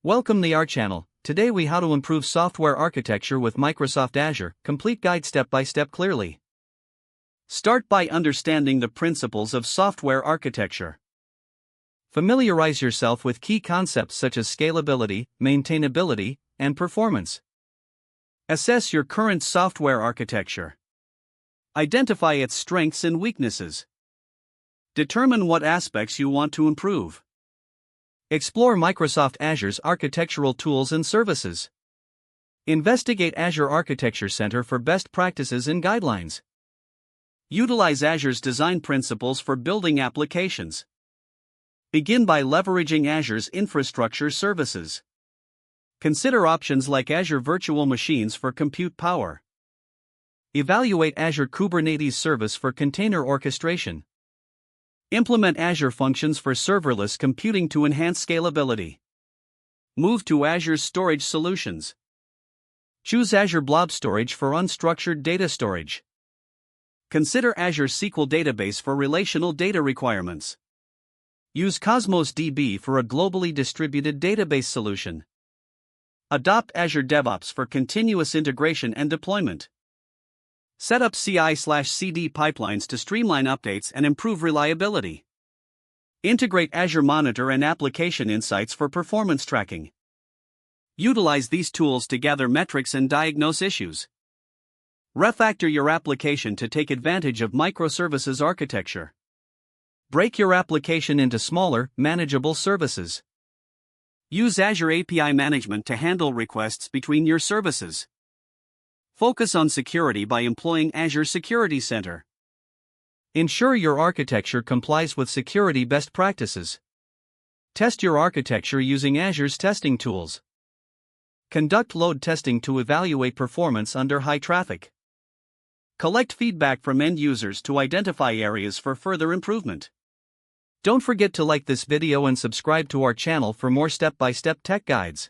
Welcome to our channel. Today we how to improve software architecture with Microsoft Azure. Complete guide step by step clearly. Start by understanding the principles of software architecture. Familiarize yourself with key concepts such as scalability, maintainability, and performance. Assess your current software architecture. Identify its strengths and weaknesses. Determine what aspects you want to improve. Explore Microsoft Azure's architectural tools and services. Investigate Azure Architecture Center for best practices and guidelines. Utilize Azure's design principles for building applications. Begin by leveraging Azure's infrastructure services. Consider options like Azure Virtual Machines for compute power. Evaluate Azure Kubernetes Service for container orchestration. Implement Azure Functions for serverless computing to enhance scalability. Move to Azure's storage solutions. Choose Azure Blob Storage for unstructured data storage. Consider Azure SQL Database for relational data requirements. Use Cosmos DB for a globally distributed database solution. Adopt Azure DevOps for continuous integration and deployment. Set up CI/CD pipelines to streamline updates and improve reliability. Integrate Azure Monitor and Application Insights for performance tracking. Utilize these tools to gather metrics and diagnose issues. Refactor your application to take advantage of microservices architecture. Break your application into smaller, manageable services. Use Azure API Management to handle requests between your services. Focus on security by employing Azure Security Center. Ensure your architecture complies with security best practices. Test your architecture using Azure's testing tools. Conduct load testing to evaluate performance under high traffic. Collect feedback from end users to identify areas for further improvement. Don't forget to like this video and subscribe to our channel for more step-by-step tech guides.